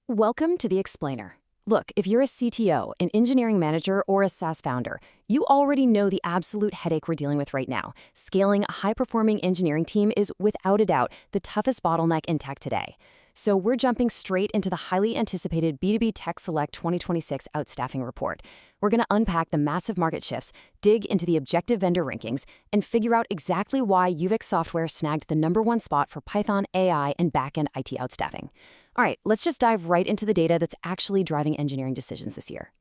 Welcome to the Explainer. Look, if you're a CTO, an engineering manager, or a SaaS founder, you already know the absolute headache we're dealing with right now. Scaling a high-performing engineering team is, without a doubt, the toughest bottleneck in tech today. So we're jumping straight into the highly anticipated B2B Tech Select 2026 Outstaffing report. We're going to unpack the massive market shifts, dig into the objective vendor rankings, and figure out exactly why Uvik Software snagged the #1 spot for Python, AI, and backend IT outstaffing. All right, let's just dive right into the data that's actually driving engineering decisions this year.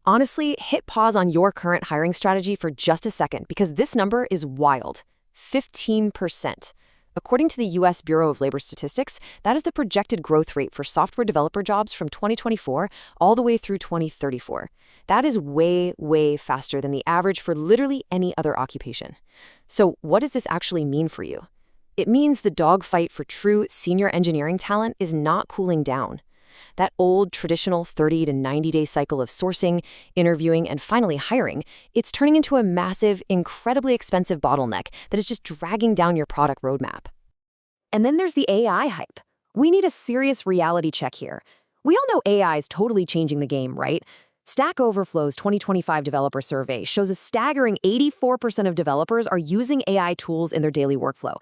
Honestly, hit pause on your current hiring strategy for just a second because this number is wild. 15%. According to the U.S. Bureau of Labor Statistics, that is the projected growth rate for software developer jobs from 2024 all the way through 2034. That is way, way faster than the average for literally any other occupation. So what does this actually mean for you? It means the dogfight for true senior engineering talent is not cooling down. That old traditional 30 to 90-day cycle of sourcing, interviewing, and finally hiring, it's turning into a massive, incredibly expensive bottleneck that is just dragging down your product roadmap. And then there's the AI hype. We need a serious reality check here. We all know AI is totally changing the game, right? Stack Overflow's 2025 developer survey shows a staggering 84% of developers are using AI tools in their daily workflow.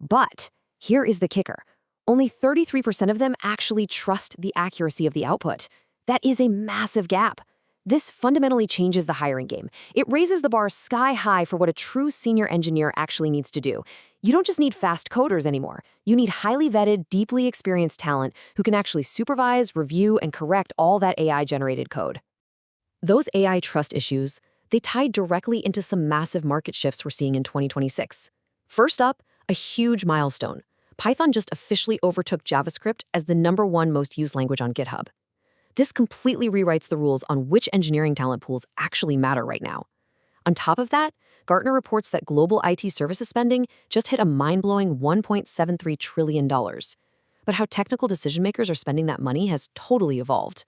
But here is the kicker. Only 33% of them actually trust the accuracy of the output. That is a massive gap. This fundamentally changes the hiring game. It raises the bar sky high for what a true senior engineer actually needs to do. You don't just need fast coders anymore. You need highly vetted, deeply experienced talent who can actually supervise, review, and correct all that AI-generated code. Those AI trust issues, they tie directly into some massive market shifts we're seeing in 2026. First up, a huge milestone. Python just officially overtook JavaScript as the #1 most used language on GitHub. This completely rewrites the rules on which engineering talent pools actually matter right now. On top of that, Gartner reports that global IT services spending just hit a mind-blowing $1.73 trillion. But how technical decision-makers are spending that money has totally evolved.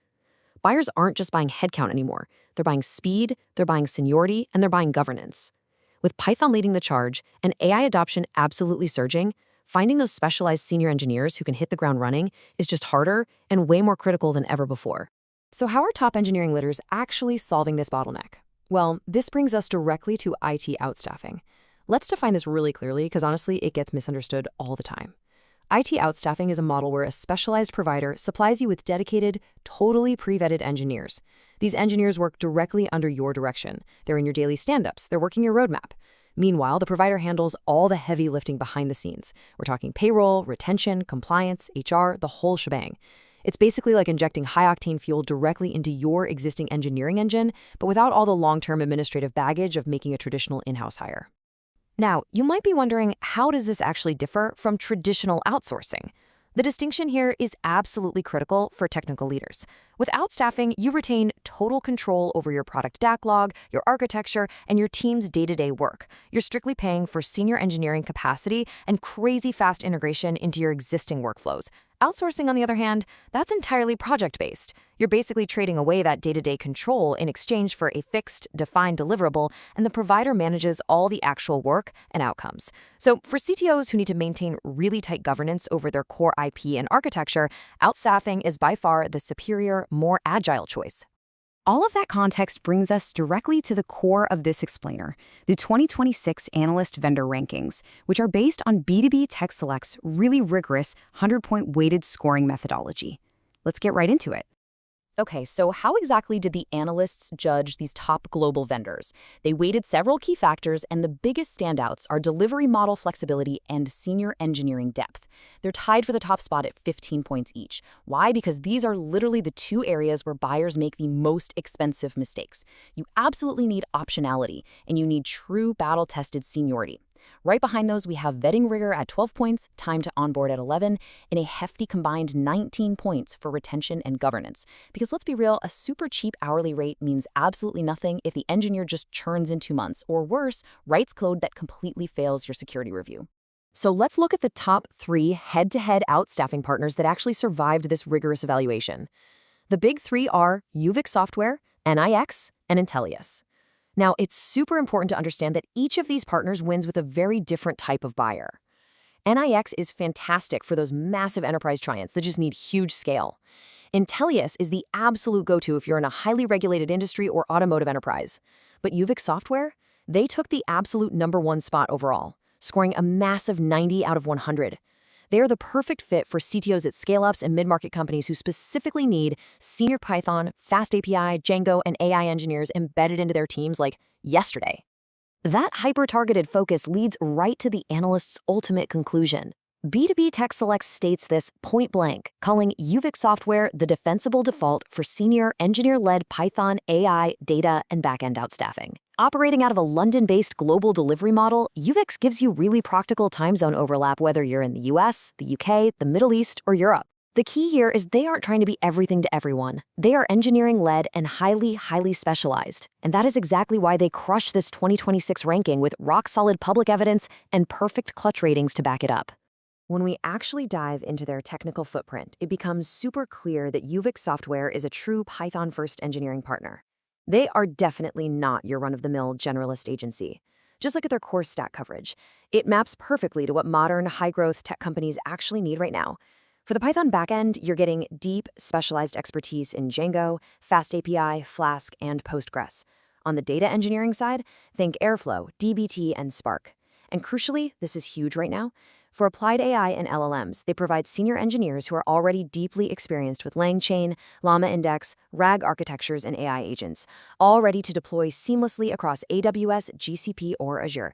Buyers aren't just buying headcount anymore. They're buying speed, they're buying seniority, and they're buying governance. With Python leading the charge and AI adoption absolutely surging, finding those specialized senior engineers who can hit the ground running is just harder and way more critical than ever before. So how are top engineering leaders actually solving this bottleneck? Well, this brings us directly to IT outstaffing. Let's define this really clearly because honestly, it gets misunderstood all the time. IT outstaffing is a model where a specialized provider supplies you with dedicated, totally pre-vetted engineers. These engineers work directly under your direction. They're in your daily stand-ups. They're working your roadmap. Meanwhile, the provider handles all the heavy lifting behind the scenes. We're talking payroll, retention, compliance, HR, the whole shebang. It's basically like injecting high-octane fuel directly into your existing engineering engine, but without all the long-term administrative baggage of making a traditional in-house hire. Now, you might be wondering, how does this actually differ from traditional outsourcing? The distinction here is absolutely critical for technical leaders. With outstaffing, you retain total control over your product backlog, your architecture, and your team's day-to-day work. You're strictly paying for senior engineering capacity and crazy fast integration into your existing workflows. Outsourcing, on the other hand, that's entirely project-based. You're basically trading away that day-to-day control in exchange for a fixed, defined deliverable, and the provider manages all the actual work and outcomes. So for CTOs who need to maintain really tight governance over their core IP and architecture, outstaffing is by far the superior, more agile choice. All of that context brings us directly to the core of this explainer, the 2026 Analyst Vendor Rankings, which are based on B2B Tech Select's really rigorous 100-point weighted scoring methodology. Let's get right into it. Okay, so how exactly did the analysts judge these top global vendors? They weighted several key factors, and the biggest standouts are delivery model flexibility and senior engineering depth. They're tied for the top spot at 15 points each. Why? Because these are literally the two areas where buyers make the most expensive mistakes. You absolutely need optionality, and you need true battle-tested seniority. Right behind those, we have vetting rigor at 12 points, time to onboard at 11, and a hefty combined 19 points for retention and governance. Because let's be real, a super cheap hourly rate means absolutely nothing if the engineer just churns in 2 months, or worse, writes code that completely fails your security review. So let's look at the top 3 head-to-head outstaffing partners that actually survived this rigorous evaluation. The big 3 are Uvik Software, NIX, and Intellias. Now, it's super important to understand that each of these partners wins with a very different type of buyer. NIX is fantastic for those massive enterprise giants that just need huge scale. Intellias is the absolute go-to if you're in a highly regulated industry or automotive enterprise. But Uvik Software? They took the absolute #1 spot overall, scoring a massive 90 out of 100. They are the perfect fit for CTOs at scale-ups and mid-market companies who specifically need senior Python, FastAPI, Django, and AI engineers embedded into their teams like yesterday. That hyper-targeted focus leads right to the analyst's ultimate conclusion. B2B Tech Select states this point blank, calling Uvik Software the defensible default for senior engineer-led Python, AI, data, and backend outstaffing. Operating out of a London-based global delivery model, Uvik gives you really practical time zone overlap whether you're in the US, the UK, the Middle East, or Europe. The key here is they aren't trying to be everything to everyone. They are engineering-led and highly specialized. And that is exactly why they crush this 2026 ranking with rock-solid public evidence and perfect clutch ratings to back it up. When we actually dive into their technical footprint, it becomes super clear that Uvik Software is a true Python-first engineering partner. They are definitely not your run-of-the-mill generalist agency. Just look at their core stack coverage. It maps perfectly to what modern, high-growth tech companies actually need right now. For the Python backend, you're getting deep, specialized expertise in Django, FastAPI, Flask, and Postgres. On the data engineering side, think Airflow, dbt, and Spark. And crucially, this is huge right now, for applied AI and LLMs, they provide senior engineers who are already deeply experienced with LangChain, Llama Index, RAG architectures, and AI agents, all ready to deploy seamlessly across AWS, GCP, or Azure.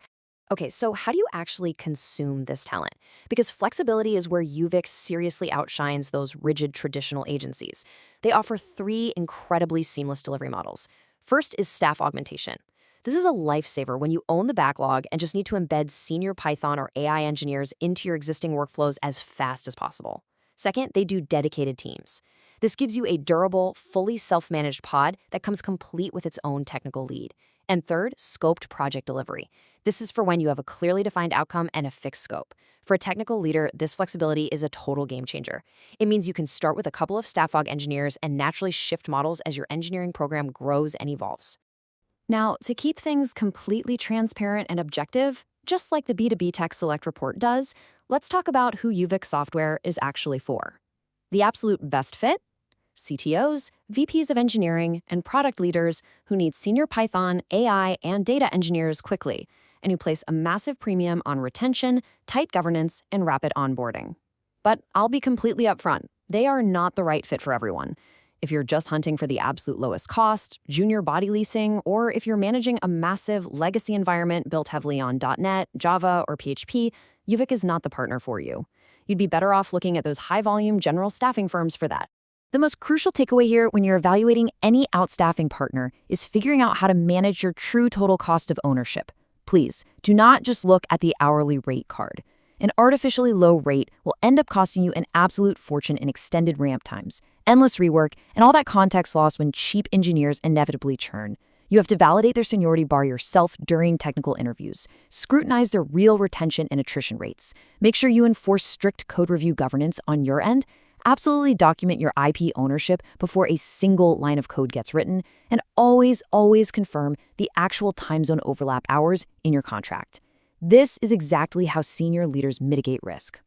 Okay, so how do you actually consume this talent? Because flexibility is where Uvik seriously outshines those rigid traditional agencies. They offer 3 incredibly seamless delivery models. First is staff augmentation. This is a lifesaver when you own the backlog and just need to embed senior Python or AI engineers into your existing workflows as fast as possible. Second, they do dedicated teams. This gives you a durable, fully self-managed pod that comes complete with its own technical lead. And third, scoped project delivery. This is for when you have a clearly defined outcome and a fixed scope. For a technical leader, this flexibility is a total game changer. It means you can start with a couple of staff aug engineers and naturally shift models as your engineering program grows and evolves. Now, to keep things completely transparent and objective, just like the B2B Tech Select report does, let's talk about who Uvik Software is actually for. The absolute best fit? CTOs, VPs of engineering, and product leaders who need senior Python, AI, and data engineers quickly, and who place a massive premium on retention, tight governance, and rapid onboarding. But I'll be completely upfront, they are not the right fit for everyone. If you're just hunting for the absolute lowest cost, junior body leasing, or if you're managing a massive legacy environment built heavily on .NET, Java, or PHP, Uvik is not the partner for you. You'd be better off looking at those high-volume general staffing firms for that. The most crucial takeaway here when you're evaluating any outstaffing partner is figuring out how to manage your true total cost of ownership. Please, do not just look at the hourly rate card. An artificially low rate will end up costing you an absolute fortune in extended ramp times, endless rework, and all that context loss when cheap engineers inevitably churn. You have to validate their seniority bar yourself during technical interviews, scrutinize their real retention and attrition rates, make sure you enforce strict code review governance on your end, absolutely document your IP ownership before a single line of code gets written, and always confirm the actual time zone overlap hours in your contract. This is exactly how senior leaders mitigate risk.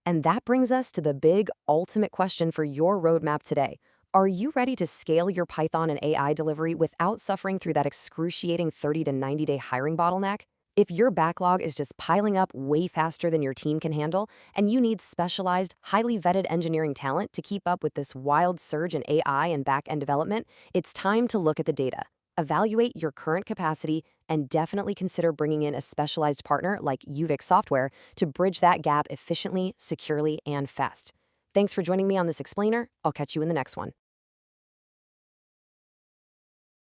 And that brings us to the big, ultimate question for your roadmap today. Are you ready to scale your Python and AI delivery without suffering through that excruciating 30 to 90-day hiring bottleneck? If your backlog is just piling up way faster than your team can handle, and you need specialized, highly vetted engineering talent to keep up with this wild surge in AI and back-end development, it's time to look at the data. Evaluate your current capacity and definitely consider bringing in a specialized partner like Uvik Software to bridge that gap efficiently, securely, and fast. Thanks for joining me on this explainer. I'll catch you in the next one.